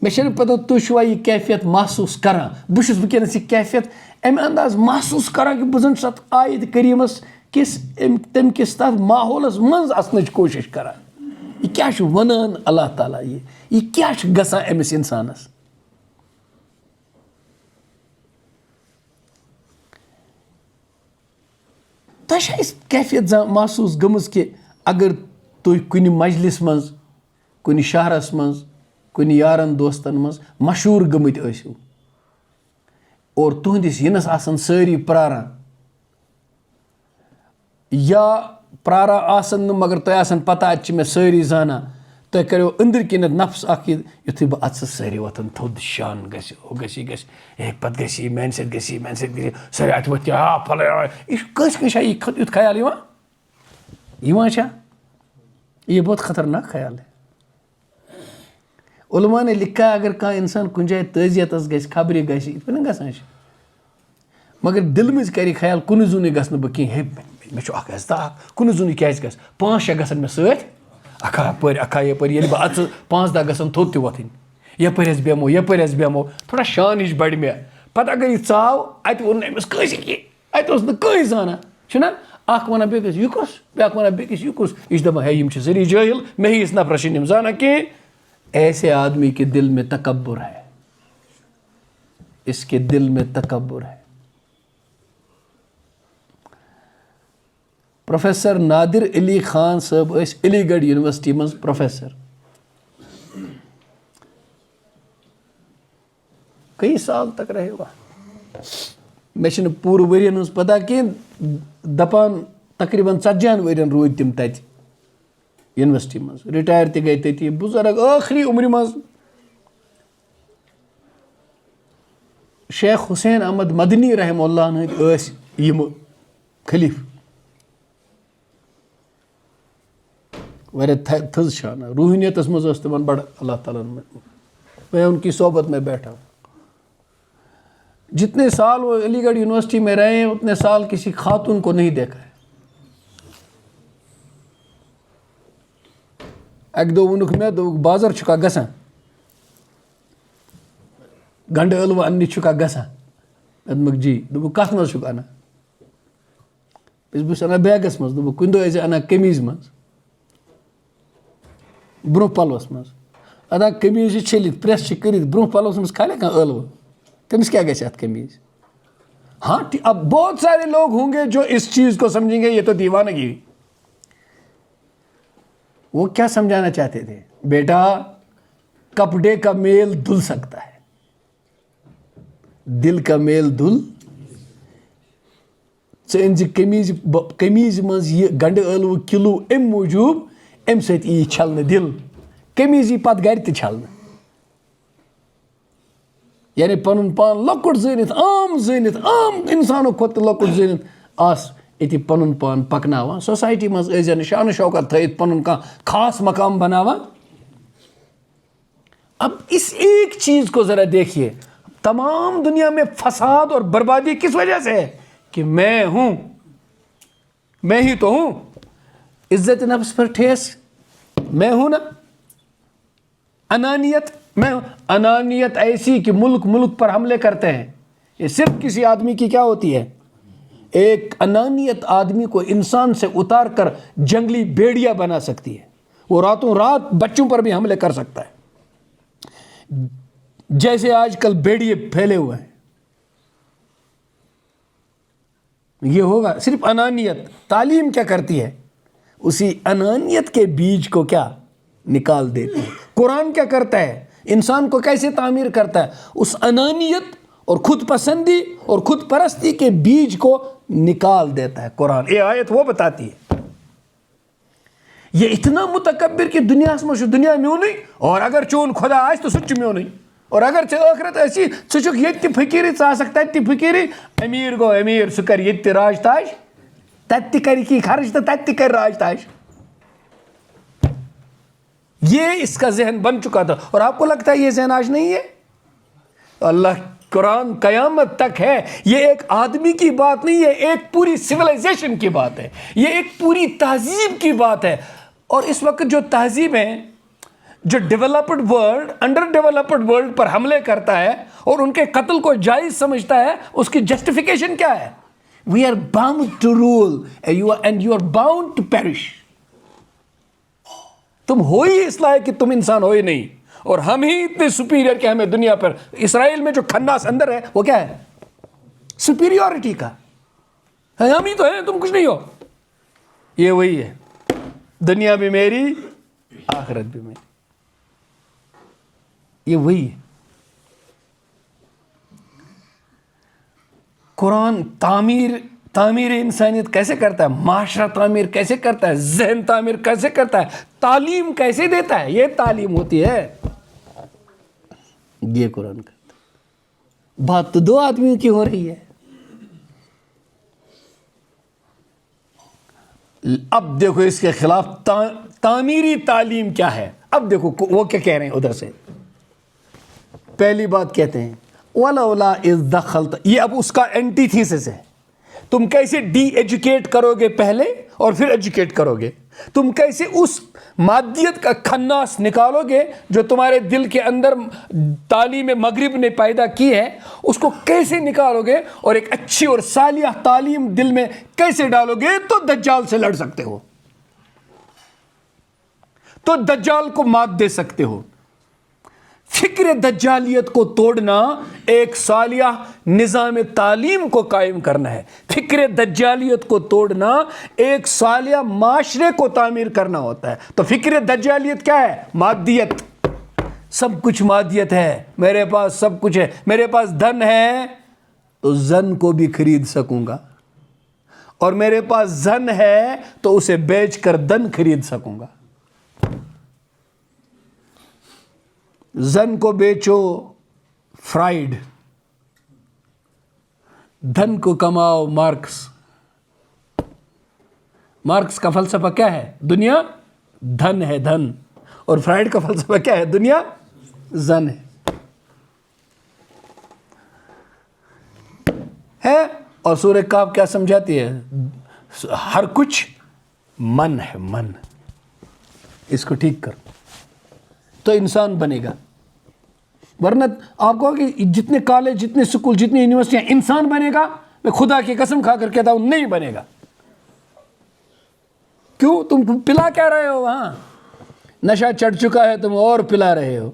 مےٚ چھَنہٕ پتہ تُہۍ چھُوا یہِ کیفیت محسوٗس کران. بہٕ چھُس وٕنکٮ۪نَس یہِ کیفیت اَمہِ انداز محسوٗس کران کہ بہٕ زَن چھُس اَتھ آیت کریٖمَس کِس تَمہِ کِس تَتھ ماحولَس منٛز اَژنٕچ کوٗشِش کران. یہِ کیٛاہ چھُ وَنان اللہ تعالیٰ، یہِ کیٛاہ چھُ گژھان أمِس اِنسانَس. تۄہہِ چھا اَسہِ کیفیت زانٛہہ محسوٗس گٔمٕژ کہ اگر تُہۍ کُنہِ مجلِس منٛز، کُنہِ شہرَس منٛز، کُنہِ یارَن دوستَن منٛز مشہوٗر گٔمٕتۍ ٲسِو اور تُہنٛدِس یِنَس آسان سٲری پرٛاران، یا پرٛاران آسان نہٕ مگر تۄہہِ آسان پتہ اَتہِ چھِ مےٚ سٲری زانان. تۄہہِ کٔرِو أنٛدٕرۍ کِنٮ۪تھ نفس اکھ یُتھُے بہٕ اَژٕ سٲری وۄتھان تھوٚد شان گژھِ ہُہ گژھِ یہِ گژھِ پَتہٕ گژھِ یہِ میٛانہِ سۭتۍ گژھِ یہِ میٛانہِ سۭتۍ گژھِ سٲری اَتہِ وۄتھِ پھلٲنۍ. یہِ چھُ کٲنٛسہِ کٲنٛسہِ جایہِ یُتھ خیال یِوان چھا؟ یہ بہت خطرناک خیال ہے. علماء نے لکھا ہے اگر کانٛہہ اِنسان کُنہِ جایہِ تعزیتَس گژھِ، خبرِ گژھِ، یِتھ پٲٹھۍ گژھان چھِ، مگر دِلہٕ منٛز کَرِ خیال کُنہِ زوٚنٕے گژھٕ نہٕ بہٕ کینٛہہ. ہے مےٚ چھُ اکھ عزتھا اکھ، کُنہِ زوٚنٕے کیازِ گژھِ؟ 5-6 گژھن مےٚ سۭتۍ، اکھا یپٲرۍ اکھا یپٲرۍ. ییٚلہِ بہٕ اَژٕ 5-10 گژھن تھوٚد تہِ وۄتھٕنۍ. یپٲرۍ أسۍ بیٚہمو یپٲرۍ أسۍ بیٚہمو، تھوڑا شان ہِش بَڑِ مےٚ. پَتہٕ اگر یہِ ژاو اَتہِ ووٚن نہٕ أمِس کٲنٛسہِ کینٛہہ، اَتہِ اوس نہٕ کٕہٕنۍ زانان چھُنہ. اکھ وَنان بیٚکِس یہِ کُس، بیٛاکھ وَنان بیٚکِس یہِ کُس. یہِ چھِ دَپان ہے یِم چھِ سٲری جٲہِل، مےٚ ہِوِس نفرس چھِنہٕ یِم زانان کِہیٖنۍ. ایسے آدمی کے دل میں تکبر ہے، اس کے دل میں تکبر ہے. پروفیسر نادر علی خان صٲب ٲسۍ علی گڑھ یونیورسٹی منٛز پروفیسر. کئی سال تک رہے ہوا، مےٚ چھِنہٕ پوٗرٕ ؤرین ہٕنٛز پتہ کینٛہہ، دپان تقریٖباً 40 ؤرین روٗدۍ تِم تَتہِ یونیورسٹی منٛز. رِٹایر تہِ گٔے تٔتی، بُزرگ ٲخری عمرِ منٛز. شیخ حسین احمد مدنی رحمہ اللہ ہٕنٛدۍ ٲسۍ یِمہٕ خلیٖفہٕ. واریاہ تھز شانہ روحانیتس مز ٲس تِمن بڑٕ اللہ تعالیٰ میں ان کی صحبت میں بیٹھا ہوں. جتنے سال وہ علی گڑھ یونیورسٹی میں رہے ہیں اتنے سال کسی خاتون کو نہیں دیکھا ہے. اکہِ دۄہ ووٚنُکھ مےٚ دوٚپُکھ بازر چھُکھا گژھان گنڈٕ ٲلوٕ اَننہِ چھُکھا گژھان مےٚ دوٚپمَکھ جی دوٚپُکھ کَتھ منٛز چھُکھ اَنان بہٕ چھُس اَنان بیگَس منٛز دوٚپُکھ کُنہِ دۄہ ٲسۍ زِ اَنان قمیٖض منٛز برٛونٛہہ پَلوَس منٛز اَدا قمیٖض چھِ چھٔلِتھ پرٛٮ۪س چھِ کٔرِتھ برٛونٛہہ پَلوَس منٛز کھالیا کانٛہہ ٲلوٕ تٔمِس کیٛاہ گژھِ اَتھ قمیٖض. ہاں اب بہت سارے لوگ ہوں گے جو اس چیز کو سمجھیں گے یہ تو دیوانگی ہوئی. وہ کیا سمجھانا چاہتے تھے بیٹا کپڑے کا میل دھل سکتا ہے دل کا میل دھل ژٕ أنۍ زِ قمیٖض منٛز یہِ گنڈٕ ٲلوٕ کِلوٗ اَمہِ موٗجوٗب اَمہِ سۭتۍ یی چھلنہٕ دِل قمیٖض یی پتہٕ گرِ تہِ چھلنہٕ. یعنی پنُن پان لۄکُٹ زٲنِتھ عام اِنسانو کھۄتہٕ تہِ لۄکُٹ زٲنِتھ آس أتی پنُن پان پکناوان سوسایٹی منٛز ٲسۍ زَن شانہٕ شوکت تھٲیِتھ پنُن کانٛہہ خاص مقام بناوان. اب اس ایک چیز کو ذرا دیکھیے تمام دنیا میں فساد اور بربادی کس وجہ سے ہے کہ میں ہوں میں ہی تو ہوں. عزت نفس پر ٹھیس میں ہوں نا انانیت ایسی کہ ملک پر حملے کرتے ہیں. یہ صرف کسی آدمی کی کیا ہوتی ہے ایک انانیت آدمی کو انسان سے اتار کر جنگلی بھیڑیا بنا سکتی ہے. وہ راتوں رات بچوں پر بھی حملے کر سکتا ہے جیسے آج کل بھیڑیے پھیلے ہوئے ہیں. یہ ہوگا صرف انانیت. تعلیم کیا کرتی ہے اسی انانیت کے بیج کو کیا نکال دیتی ہے. قرآن کیا کرتا ہے انسان کو کیسے تعمیر کرتا ہے اس انانیت اور خود پسندی اور خود پرستی کے بیج کو نکال دیتا ہے. قرآن یہ آیت وہ بتاتی ہے. یہ اتنا متکبر کہ دنیا میں دنیا میونی اور اگر چون خدا آس تو سچ میونی اور اگر ٲخرت آسی ژٕ ییٚتہِ تہِ فقیٖری ژٕ آسکھ تَتہِ تہِ فقیٖری أمیٖر گوٚو أمیٖر سُہ کَرِ ییٚتہِ تہِ راج تاج تَتہِ تہِ کَرِ کینٛہہ خرچ تہٕ تَتہِ تہِ کَرِ راج تاج. یہ اس کا ذہن بن چکا تھا اور آپ کو لگتا ہے یہ ذہن آج نہیں ہے. اللہ قرآن قیامت تک ہے. یہ ایک آدمی کی بات نہیں ہے ایک پوری سویلائزیشن کی بات ہے. یہ ایک پوری تہذیب کی بات ہے. اور اس وقت جو تہذیب ہیں جو developed world under developed world پر حملے کرتا ہے اور ان کے قتل کو جائز سمجھتا ہے اس کی جسٹیفیکیشن کیا ہے we are bound to rule and you are bound to perish. تم ہو ہی اس لائق کہ تم انسان ہو ہی نہیں اور ہم ہی اتنے سپیریئر کہ ہمیں دنیا پر اسرائیل میں جو کھناس اندر ہے وہ کیا ہے سپیریورٹی کا ہم ہی تو ہیں تم کچھ نہیں ہو. یہ وہی ہے دنیا بھی میری آخرت بھی میری. یہ وہی ہے. قرآن تعمیر انسانیت کیسے کرتا ہے معاشرہ تعمیر کیسے کرتا ہے ذہن تعمیر کیسے کرتا ہے تعلیم کیسے دیتا ہے. یہ تعلیم ہوتی ہے یہ قرآن کرتا ہے. بات تو دو آدمیوں کی ہو رہی ہے. اب دیکھو اس کے خلاف تعمیری تعلیم کیا ہے. اب دیکھو وہ کیا کہہ رہے ہیں ادھر سے. پہلی بات کہتے ہیں وَلَوْلَا إِذْ دَخَلْتَ یہ اب اس کا اینٹی تھیسس ہے. تم کیسے ڈی ایجوکیٹ کرو گے پہلے اور پھر ایجوکیٹ کرو گے. تم کیسے اس مادیت کا کھناس نکالو گے جو تمہارے دل کے اندر تعلیم مغرب نے پیدا کی ہے اس کو کیسے نکالو گے اور ایک اچھی اور صالح تعلیم دل میں کیسے ڈالو گے تو دجال سے لڑ سکتے ہو تو دجال کو مات دے سکتے ہو. فکر دجالیت کو توڑنا ایک صالح نظام تعلیم کو قائم کرنا ہے. فکر دجالیت کو توڑنا ایک صالح معاشرے کو تعمیر کرنا ہوتا ہے. تو فکر دجالیت کیا ہے مادیت. سب کچھ مادیت ہے میرے پاس سب کچھ ہے میرے پاس دھن ہے تو زن کو بھی خرید سکوں گا اور میرے پاس زن ہے تو اسے بیچ کر دن خرید سکوں گا. زن کو بیچو فرائیڈ دھن کو کماؤ مارکس. مارکس کا فلسفہ کیا ہے دنیا دھن ہے دھن. اور فرائڈ کا فلسفہ کیا ہے؟ دنیا زن ہے. اور سورہ کاف کیا سمجھاتی ہے؟ ہر کچھ من ہے، من. اس کو ٹھیک کر تو انسان بنے گا. ورنہ آپ کہو کہ جتنے کالج، جتنے اسکول، جتنی یونیورسٹیاں، انسان بنے گا، میں خدا کی قسم کھا کر کہتا ہوں نہیں بنے گا. کیوں؟ تم پلا کیا رہے ہو وہاں؟ نشہ چڑھ چکا ہے، تم اور پلا رہے ہو.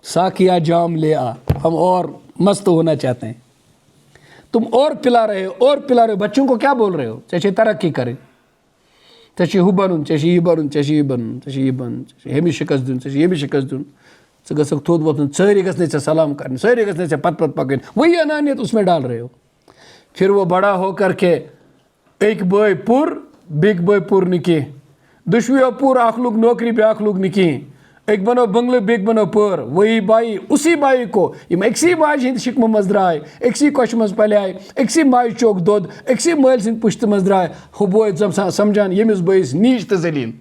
ساقیہ جام لے آ، ہم اور مست ہونا چاہتے ہیں. تم اور پلا رہے ہو، اور پلا رہے ہو. بچوں کو کیا بول رہے ہو؟ چاہے ترقی کرے، چاہے ہو بنن، چاہے یہ بنن، چاہے یہ بنن، چاہے یہ بنن، چاہے ہمیں شکست دن، چاہے یہ بھی شکست دن. ژٕ گژھکھ تھوٚد وۄتھُن، سٲری گژھنے ژےٚ سلام کرنے، سٲری گژھنے ژےٚ پتہٕ پتہٕ پکٕنۍ. وہی انانیت اس میں ڈال رہے ہو. پھر وہ بڑا ہو کر کے ایک بٲے پوٚر، بیٚکہِ بٲے پوٚر نہٕ کینٛہہ. دۄشوٕیو پوٚر، اکھ لوگ نوکری بیٛاکھ لوگ نہٕ کِہیٖنۍ. ایک بنو بنگلہٕ، بیٚکہِ بنو پٲر. وہی بائی اسی بائی کو یِم أکسٕے ماجہِ ہِنٛدِ شِکمہٕ منٛز درٛاے، أکسٕے کۄچھِ منٛز پلیے، أکسٕے ماجہِ چوک دۄد، أکسٕے مٲلۍ سٕنٛدِ پُشتہٕ منٛز درٛاے. ہُہ بوے سمجھان ییٚمِس بٲیِس نیٖچ تہٕ ذلیٖل.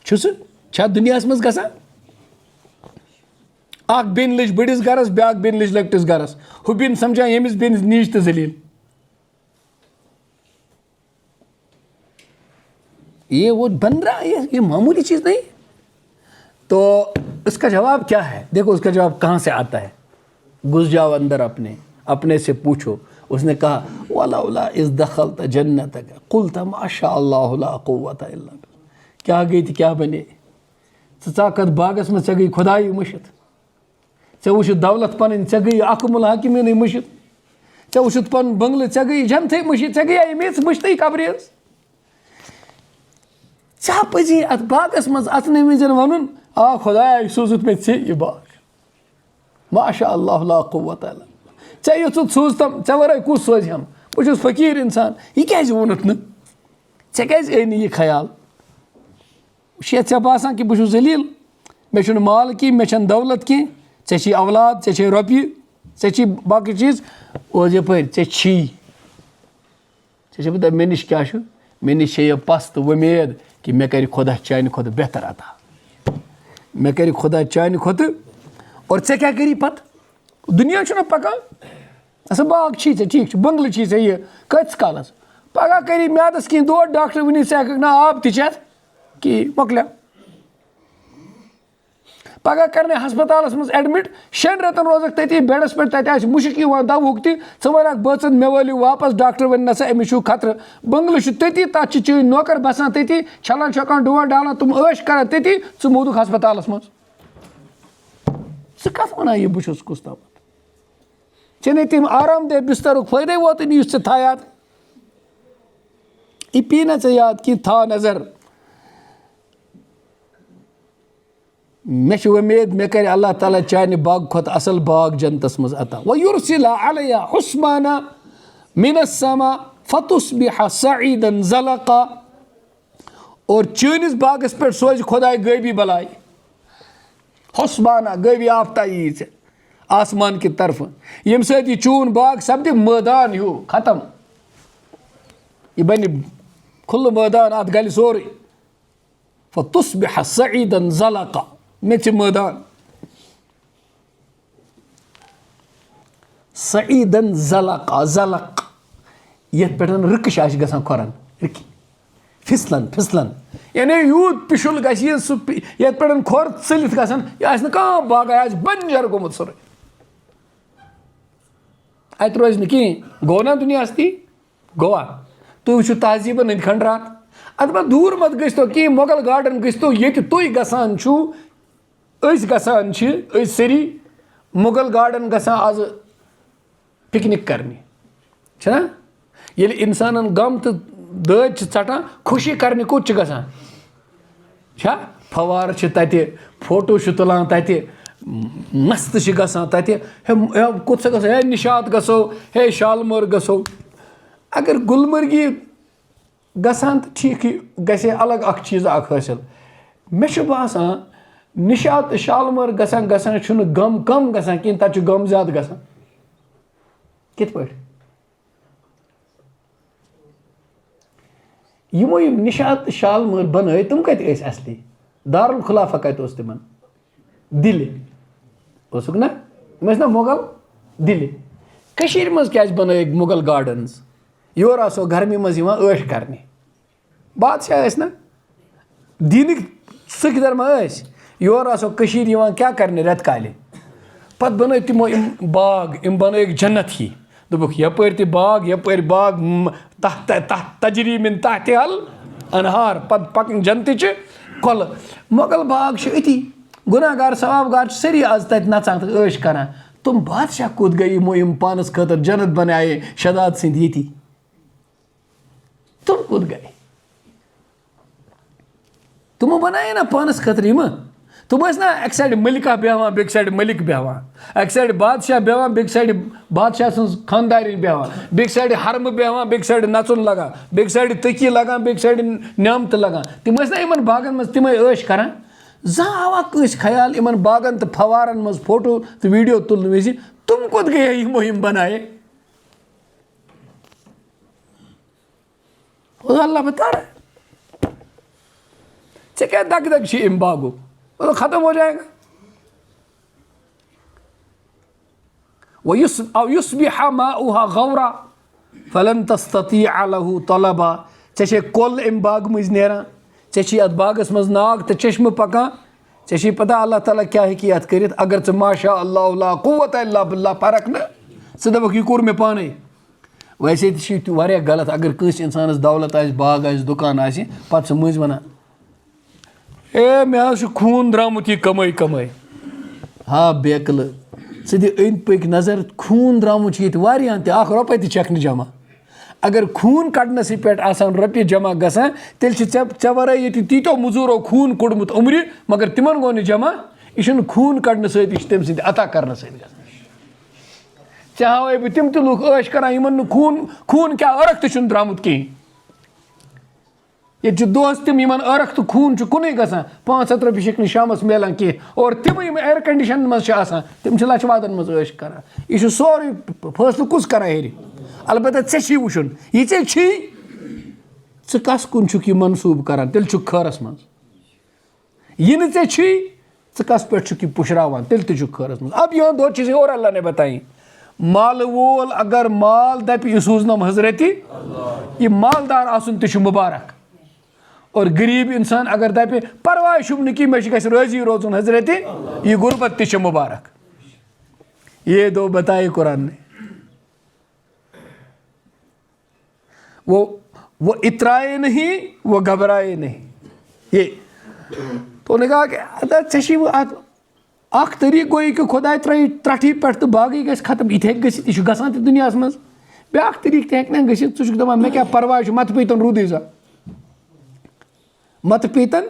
چھُ سُہ چھا دُنیاہس منٛز گژھان؟ اکھ بیٚنہِ لٔج بٔڑِس گرس، بیٛاکھ بیٚنہِ لٔج لۄکٹِس گرس. ہُہ بیٚنہِ سمجھان ییٚمِس بیٚنِس نیٖچ تہٕ ذلیٖل. یہ وہ بن رہا ہے، یہ معمولی چیز نہیں. تو اس کا جواب کیا ہے؟ دیکھو اس کا جواب کہاں سے آتا ہے. گھس جاؤ اندر، اپنے سے پوچھو. اس نے کہا وَلَوْلَا إِذْ دَخَلْتَ جَنَّتَكَ قُلْتَ مَا شَاءَ اللَّهُ لَا قُوَّةَ إِلَّا بِاللَّهِ. کیا گئی تھی کیا بنے؟ ژٕ ژاکَتھ باغس منٛز، ژےٚ گٔے خۄدایی مٔشِتھ. ژےٚ وٕچھِتھ دولت پنٕنۍ، ژےٚ گٔے احکم الحاکمیٖنٕے مٔشِتھ. ژےٚ وٕچھِتھ پنُن بنگلہٕ، ژےٚ گٔے جنتھٕے مٔشِتھ. ژےٚ گٔیے میٚژ مٔشتٕے قبرِ حظ. ژےٚ پَزی اَتھ باغس منٛز اَژنہٕ وِزِ وَنُن آ خۄدایا سوٗزُتھ مےٚ ژےٚ یہِ باغ. ماشاء اللہ لا قوت الا باللہ. ژےٚ یُتھُتھ سوٗزتم، ژےٚ ورٲے کُس سوزہم؟ بہٕ چھُس فقیٖر اِنسان. یہِ کیٛازِ ووٚنُتھ نہٕ؟ ژےٚ کیٛازِ اے نہٕ یہِ خیال؟ شاید ژےٚ باسان کہِ بہٕ چھُس ذلیٖل، مےٚ چھُنہٕ مال کینٛہہ، مےٚ چھَنہٕ دولت کینٛہہ. ژےٚ چھی اولاد، ژےٚ چھے رۄپیہِ، ژےٚ چھی باقٕے چیٖز. اور یپٲرۍ ژےٚ چھی، ژےٚ چھےٚ پتہ مےٚ نِش کیٛاہ چھُ؟ مےٚ نِش چھے یہِ پَس تہٕ وۄمید کہِ مےٚ کَرِ خۄدا چانہِ کھۄتہٕ بہتر عطا. مےٚ کَرِ خۄدا چانہِ کھۄتہٕ. اور ژےٚ کیٛاہ کٔری پَتہٕ؟ دُنیا چھُنہ پَکان. اَصل باغ چھی ژےٚ، ٹھیٖک چھُ، بنگلہٕ چھی ژےٚ، یہِ کۭتِس کالس؟ پگاہ کٔری میادس کینٛہہ دود، ڈاکٹر ؤنی ژٕ ہٮ۪ککھ نہٕ آب تہِ چٮ۪تھ کِہیٖنۍ، مۄکلیو. پگاہ کرنے ہسپتالس منٛز ایڈمِٹ، 6 رٮ۪تن روزکھ تٔتی بیڈس پٮ۪ٹھ. تَتہِ آسہِ مُشک یِوان دَوہُک تہِ. ژٕ وَنکھ بٲژن مےٚ وٲلِو واپس. ڈاکٹر وَنہِ نسا أمِس چھُ خطرٕ. بنگلہٕ چھُ تٔتی، تَتھ چھِ چٲنۍ نوکر بسان تٔتی، چھلان چھۄکان ڈُوان ڈالان، تِم عٲش کران تٔتی. ژٕ موٗدُکھ ہسپتالس منٛز. ژٕ کَتھ وَنان یہِ بہٕ چھُس کُس تامَتھ؟ ژےٚ نے تٔمۍ آرام دہ بِسترُک فٲیدے ووتُے یُس ژےٚ تھایاتھ. یہِ پی نہ ژےٚ یاد کینٛہہ، تھاو نظر. مےٚ چھِ وۄمید مےٚ کَرِ اللہ تعالیٰ چانہِ باغہٕ کھۄتہٕ اَصٕل باغ جنتس منٛز عطا. وَیُرسِلَ عَلَیہَا حُسْبَانًا مِنَ السَّمَاءِ فَتُصْبِحَ صَعِیدًا زَلَقًا. اور چٲنِس باغس پٮ۪ٹھ سوزِ خۄداے غٲبی بلاے. حُسبانہ غٲبی آفتاب یی ژےٚ آسمان کہِ طرفہٕ، ییٚمہِ سۭتۍ یہِ چون باغ سپدِ مٲدان ہیوٗ ختم. یہِ بنہِ کھُلہٕ مٲدان، اَتھ گلہِ سورُے. فَتُصْبِحَ صَعِیدًا زَلَقًا، میٚژِ مٲدان. صعیدن زلق، زلق یتھ پٮ۪ٹھ رٕکٕش آسہِ گژھان کھۄرن، رٕکہِ پھِسلن پھِسلن، یعنی یوٗت پِشُل گژھِ یہِ سُہ یتھ پٮ۪ٹھ کھۄر ژٔلِتھ گژھن. یہِ آسہِ نہٕ کانٛہہ باغا، یہِ آسہِ بنجر گوٚمُت سورُے. اتہِ روزِ نہٕ کِہیٖنۍ. گوٚو نا دُنیاہس تی؟ گوٚوا؟ تُہۍ وٕچھِو تہذیٖبن ہٕنٛدۍ کھنڈرات. ادٕ ما دوٗر مت گٔژھۍتو کِہیٖنۍ، مۄغل گاڈن گٔژھۍتو. ییٚتہِ تُہۍ گژھان چھُو، أسۍ گژھان چھِ، أسۍ سٲری مُغل گاڈن گژھان آزٕ پِکنِک کرنہِ، چھُنہ؟ ییٚلہِ اِنسانن غم تہٕ دٲدۍ چھِ ژٹان، خوشی کرنہِ کوٚت چھِ گژھان؟ چھا فوارٕ چھِ تتہِ، فوٹو چھِ تُلان تتہِ، مستہٕ چھِ گژھان تتہِ. ہے کوٚت سا گژھو؟ ہے نِشاط گژھو، ہے شالمور گژھو. اگر گُلمرگی گژھان تہٕ ٹھیٖکھٕے گژھِ ہے الگ اکھ چیٖزا اکھ حٲصِل. مےٚ چھُ باسان نِشاط تہٕ شالمور گژھان گژھان چھُنہٕ غم کم گژھان کِہیٖنۍ، تتہِ چھُ غم زیادٕ گژھان. کِتھ پٲٹھۍ؟ یمو یم نشاط شال مٲل بنٲے تِم کتہِ ٲسۍ اصلی دارالخلافہ کتہِ اوس تِمن دِلہِ اوسُکھ نا یِم ٲسۍ نا مۄغل دِلہِ کٔشیٖرِ منٛز کیازِ بنٲیِکھ مُغل گاڈنز یور آسو گرمی منٛز یِوان عٲش کرنہِ بادشاہ ٲسۍ نا دیٖنٕکۍ سِکھ ما ٲسۍ یور آسو کٔشیٖرِ یِوان کیاہ کرنہِ رٮ۪تہٕ کالہِ پتہٕ بنٲے تِمو یِم باغ یِم بنٲیِکھ جنت ہی دوٚپُکھ یپٲرۍ تہِ باغ یپٲرۍ باغ تتھ تجری من تحتہِ حل انہار پتہٕ پکٕنۍ جنتٕچہِ کۄلہٕ مۄغل باغ چھِ أتی گُناہ گار ثواب گار چھِ سٲری آز تتہِ نژان تہٕ عٲش کران تِم بادشاہ کوٚت گٔے یِمو یِم پانس خٲطرٕ جنت بنایے شداد سٕنٛدۍ ییٚتی تِم کوٚت گٔے تِمو بنایے نا پانس خٲطرٕ یِمہٕ تِم ٲسۍ نا اکہِ سایڈٕ ملکہ بیٚہوان بیٚکہِ سایڈٕ ملک بیٚہوان اکہِ سایڈٕ بادشاہ بیٚہوان بیٚکہِ سایڈٕ بادشاہ سٕنٛز خاندارِنۍ بیٚہوان بیٚکہِ سایڈٕ ہرمہٕ بیٚہوان بیٚکہِ سایڈٕ نژُن لگان بیٚکہِ سایڈٕ تٔکی لگان بیٚکہِ سایڈٕ نعمتہٕ لگان تِم ٲسۍ نا یِمن باغن منٛز تِمے عٲش کران زانٛہہ آوا کٲنٛسہِ خیال یِمن باغن تہٕ فوارن منٛز فوٹو تہٕ ویٖڈیو تُلنہٕ وِزِ تِم کوٚت گٔیے یِمو یِم بنایے اللہ بتا رہا ژےٚ کیٛاہ دگ دگ چھِ اَمہِ باغُک ختم ہو جائے گا وَيُصْبِحَ مَاؤُهَا غَوْرًا فَلَن تَسْتَطِيعَ لَهُ طَلَبًا ژےٚ چھے کۄل اَمہِ باغہٕ مٔنٛزۍ نیران ژےٚ چھی اَتھ باغس منٛز ناگ تہٕ چشمہٕ پکان ژےٚ چھی پتہ اللہ تعالیٰ کیاہ ہیٚکہِ اَتھ کٔرِتھ اگر ژٕ ماشاء اللہ لا قوت الا باللہ پرکھ نہٕ ژٕ دپکھ یہِ کوٚر مےٚ پانے ویسے تہِ چھُ یہِ واریاہ غلط اگر کٲنٛسہِ اِنسانس دولت آسہِ باغ آسہِ دُکان آسہِ پتہٕ چھُ مٔنٛزۍ ونان اے مےٚ حظ چھُ خوٗن درٛامُت یہِ کمٲے کمٲے ہا بیکلہٕ ژٕ دِ أنٛدۍ پٔکۍ نظر خوٗن درٛامُت چھُ ییٚتہِ واریاہن تہِ اکھ رۄپے تہِ چھکھ نہٕ جمع اگر خوٗن کڑنسٕے پٮ۪ٹھ آسان رۄپیہِ جمع گژھان تیٚلہِ چھِ ژےٚ ورٲے ییٚتہِ تیٖتیو موٚزوٗرو خوٗن کوٚڑمُت عمرِ مگر تِمن گوٚو نہٕ جمع یہِ چھُنہٕ خوٗن کڑنہٕ سۭتۍ یہِ چھُ تٔمۍ سٕنٛدِ عطا کرنہٕ سۭتۍ گژھان ژےٚ ہاوے بہٕ تِم تہِ لُکھ عٲش کران یِمن نہٕ خوٗن کیاہ عٲرق تہِ چھُنہٕ درٛامُت کِہینۍ ییٚتہِ چھِ دۄہس تِم یِمن عٲرق تہٕ خوٗن چھُ کُنُے گژھان 500 رۄپیہِ چھِکھ نہٕ شامس میلان کینٛہہ اور تِمے یِم اِیر کنڈِشن منٛز چھِ آسان تِم چھِ لچھِ وادن منٛز عٲش کران یہِ چھُ سورُے فٲصلہٕ کُس کران ہیٚرِ البتہ ژےٚ چھی وٕچھُن یہِ ژےٚ چھی ژٕ کس کُن چھُکھ یہِ منصوٗبہٕ کران تیٚلہِ چھُکھ خٲرس منٛز یہِ نہٕ ژےٚ چھی ژٕ کس پٮ۪ٹھ چھُکھ یہِ پُشراوان تیٚلہِ تہِ چھُکھ خٲرس منٛز اب یہاں دو چیزیں اور اللہ نے بتائیں مالہٕ وول اگر مال دپہِ یہِ سوٗزنم حضرتِ یہِ مالدار آسُن تہِ چھُ مُبارک اور غریٖب اِنسان اگر دپہِ پرواے چھُم نہٕ کینٛہہ مےٚ چھُ گژھِ رٲضی روزُن حضرتِ یہِ غُربت تہِ چھِ مُبارک یہ دو بتائے قرآن نے وہ اترائے نہیں وہ گھبرائے نہیں یہ تو نے کہا کہ ژےٚ چھی اتھ اکھ طریٖقہٕ گوٚو یہِ کہِ خۄداے ترٛایہِ ترٛٹھی پٮ۪ٹھ تہٕ باغٕے گژھِ ختم یہِ تہِ ہیٚکہِ گٔژھِتھ یہِ چھُ گژھان تہِ دُنیاہس منٛز بیٛاکھ طریٖقہٕ تہِ ہیٚکہِ نا گٔژھِتھ ژٕ چھُکھ دپان مےٚ کیٛاہ پرواے چھُ متہٕ پیٖتن روٗدٕے سا متہٕ پیٖتن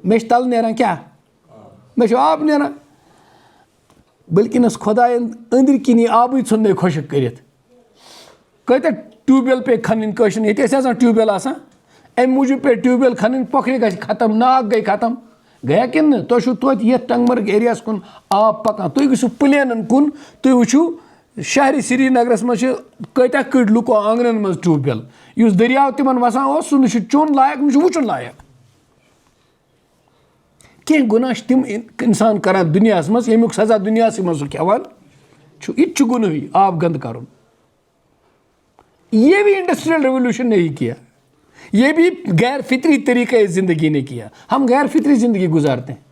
مےٚ چھِ تلہٕ نیران کیٛاہ مےٚ چھُ آب نیران بٔلکِنس خۄداین أنٛدرۍ کِنی آبٕے ژھُن خۄشک کٔرِتھ کۭتیاہ ٹیوٗب وٮ۪ل پیٚیہِ کھنٕنۍ کٲشرٮ۪ن ییٚتہِ ٲسۍ آسان ٹیوٗب وٮ۪ل آسان اَمہِ موٗجوٗب پیٚیہِ ٹیوٗب وٮ۪ل کھنٕنۍ پۄکھرِ گژھِ ختم ناگ گٔے ختم گٔیا کِنہٕ نہٕ تۄہہِ چھُو توتہِ یتھ ٹنٛگمرگ ایریاہس کُن آب پکان تُہۍ گٔژھِو پٕلینن کُن تُہۍ وٕچھِو شہرِ سرینگرس منٛز چھِ کۭتیاہ کٔٹۍ لُکو آنگنن منٛز ٹیوٗب وٮ۪ل یُس دٔریاو تِمن وسان اوس سُہ نہ چھُ چیوٚن لایق نہ چھُ وٕچھُن لایق کینٛہہ گۄناہ چھِ تِم اِنسان کران دُنیاہس منٛز ییٚمیُک سزا دُنیاہسٕے منٛز سُہ کھٮ۪وان چھُ یہِ تہِ چھُ گُنٲہی آب گنٛدٕ کرُن یہ بھی انڈسٹریل ریولیوشن نہیں کیا یہ بھی غیر فطری طریقۂ زندگی نے کیا ہم غیر فطری زندگی گزارتے ہیں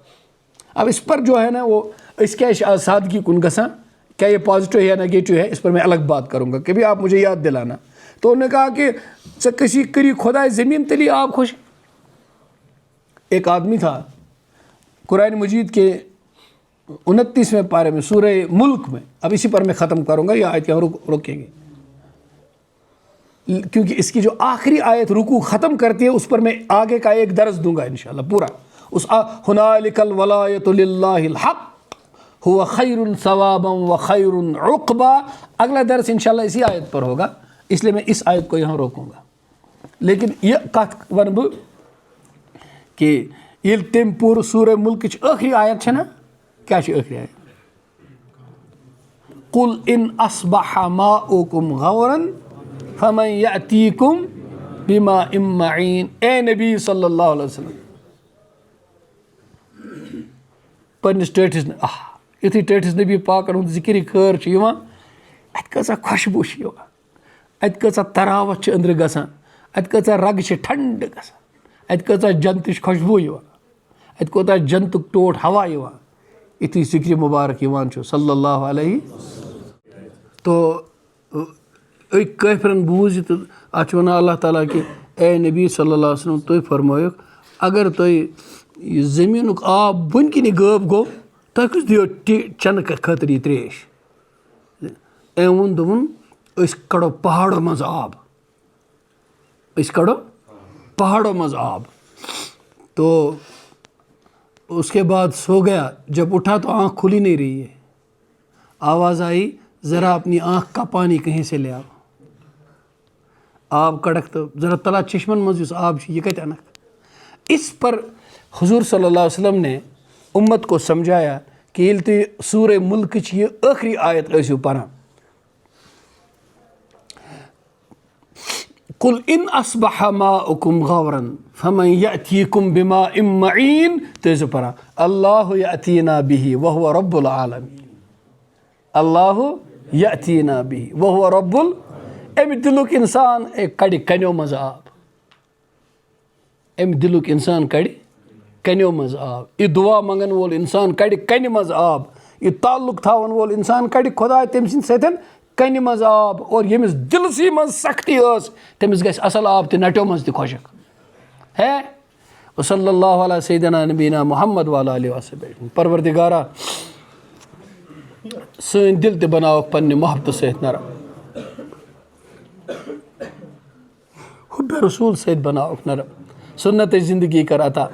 اب اس پر جو ہے نا وہ اس کے سادگی کن گژھان کیا یہ پازیٹیو ہے یا نیگیٹو ہے اس پر میں الگ بات کروں گا کبھی آپ مجھے یاد دلانا تو انہوں نے کہا کہ ژےٚ کٔشی کٔری خۄداے زمین تلی آب خوش ایک آدمی تھا قرآن مجید کے 29ویں پارے میں سورہ ملک میں اب اسی پر میں ختم کروں گا یہ آیت یہاں روکیں گے کیونکہ اس کی جو آخری آیت رکوع ختم کرتی ہے اس پر میں آگے کا ایک درس دوں گا انشاءاللہ پورا اس ہنالک الولایۃ للہ الحق هو خیر ثوابا و خیر عقبا اگلا درس انشاءاللہ اسی آیت پر ہوگا اس لیے میں اس آیت کو یہاں روکوں گا لیکن یہ کت ون بہ کہ ییٚلہِ تمہِ پوٗرٕ سورہ ملکٕچ ٲخری آیت چھےٚ نا کیٛاہ چھِ ٲخری آیت قل ان اصبح ماؤکم غورا فمن یأتیکم بِمَاءٍ مَعِينٍ اے نبی صلی اللہ علیہ وسلم پنٛنِس ٹٲٹھِس یُتھُے ٹٲٹھِس نبی پاکَن ہُنٛد ذِکِر خٲر چھُ یِوان اَتہِ کۭژاہ خۄشبوٗ چھِ یِوان اَتہِ کۭژاہ تراوت چھِ أنٛدرٕ گژھان اَتہِ کۭژاہ رگہٕ چھِ ٹھنٛڈٕ گژھان اَتہِ کۭژاہ جنتٕچ خۄشبوٗ یِوان اَتہِ کوتاہ جنتُک ٹوٹھ ہوا یِوان یُتھُے ذِکرِ مُبارک یِوان چھُ صلی اللہ علیہ تو أکۍ کٲفرَن بوٗز یہِ تہٕ اَتھ چھُ وَنان اللہ تعالیٰ کہِ اے نبی صلی اللہ علیہ وسلم تُہۍ فرمٲیُکھ اگر تۄہہِ یہِ زٔمیٖنُک آب بۄنہِ کِنی غٲب گوٚو تۄہہِ کُس دِیو چٮ۪نہٕ خٲطرٕ یہِ ترٛیش أمۍ ووٚن دوٚپُن أسۍ کَڑو پہاڑو منٛزٕ آب أسۍ کَڑو پہاڑو منٛز آب تو اس کے بعد سو گیا جب اٹھا تو آنکھ کھل ہی نہیں رہی ہے آواز آئی ذرا اپنی آنکھ کا پانی کہیں سے لے آؤ آب کڑک تو ذرا تلا چشمن منٛز یُس آب چھُ یہِ کَتہِ اَنکھ اس پر حضور صلی اللہ علیہ وسلم نے اُمت کو سمجھایا کہ ییٚلہِ تُہۍ سورہ مُلکٕچ یہِ ٲخری آیت ٲسِو پَران قُلْ إِنْ أَصْبَحَ مَاؤُكُمْ غَوْرًا فَمَنْ يَأْتِيكُمْ بِمَاءٍ مَعِينٍ تُہۍ ٲسِو پَران اللہُ یأتینا بِهِ وَهُوَ رَبُّ العالمیٖن اللہُ یأتینا بِهِ وَهُوَ رَبُّ اَمہِ دِلُک اِنسان کَڑِ کَنیو منٛزٕ آب اَمہِ دِلُک اِنسان کَڑِ کَنیو منٛزٕ آب یہِ دُعا منٛگَن وول اِنسان کَڑِ کَنہِ منٛز آب یہِ تعلُق تھاوَن وول اِنسان کَڑِ خۄداے تٔمۍ سٕنٛدِ سۭتۍ کَنہِ منٛز آب اور ییٚمِس دِلسٕے منٛز سختی ٲس تٔمِس گژھِ اَصٕل آب تہِ نَٹیو منٛز تہِ خۄشک ہے وصلی اللہ علیہ سیدنا نبینا محمد وعلیٰ علیہ وسلم پروردگارا سٲنۍ دِل تہِ بناوکھ پنٛنہِ محبتہٕ سۭتۍ نرم حُبہِ رسوٗل سۭتۍ بناوکھ نرم سُنتٕچ زندگی کر عطا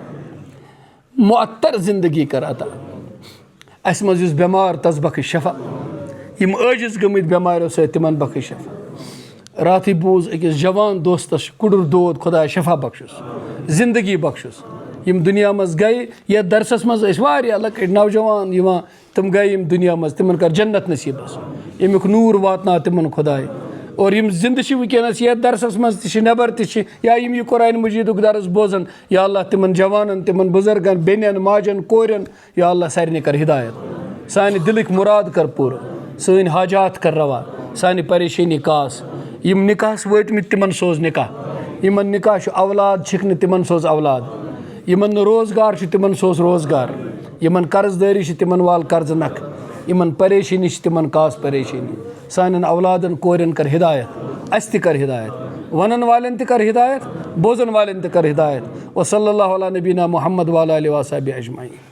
معطر زندگی کر عطا اَسہِ منٛز یُس بٮ۪مار تس بخش شفا یِم عٲجِز گٔمٕتۍ بٮ۪ماریو سۭتۍ تِمن بخش شفا راتھٕے بوٗز أکِس جوان دوستس چھُ کُڑُر دود خۄدایا شفا بخشُس زندگی بخشُس یِم دُنیا منٛز گٔے یتھ درسس منٛز ٲسۍ واریاہ لۄکٕٹۍ نوجوان یِوان تِم گٔے یِم دُنیا منٛز تِمن کر جنت نصیٖبس ییٚمیُک نوٗر واتناو تِمن خۄداے اور یِم زِندٕ چھِ وٕنکیٚنس یتھ درسس منٛز تہِ چھِ نٮ۪بر تہِ چھِ یا یِم یہِ قرآنِ مجیٖدُک درس بوزان یا اللہ تِمن جوانن تِمن بُزرگن بیٚنٮ۪ن ماجٮ۪ن کورٮ۪ن یا اللہ سارنٕے کر ہدایت سانہِ دِلٕکۍ مُراد کر پوٗرٕ سٲنۍ حاجات کر روا سانہِ پریشٲنی کاس یِم نِکاحس وٲتمٕتۍ تِمن سوز نِکاح یِمن نِکاح چھُ اولاد چھِکھ نہٕ تِمن سوز اولاد یِمن نہٕ روزگار چھُ تِمن سوز روزگار یِمن قرض دٲری چھِ تِمن وال قرضہٕ نکھٕ یِمن پریشٲنی چھِ تِمن کاس پریشٲنی سانٮ۪ن اولادن کورٮ۪ن کر ہدایت اَسہِ تہِ کر ہدایت وَنن والٮ۪ن تہِ کر ہدایت بوزن والٮ۪ن تہِ کر ہدایت وصلی اللہ علیہ نبینا محمد وعلیٰ علیہ وصحبہ اجمعین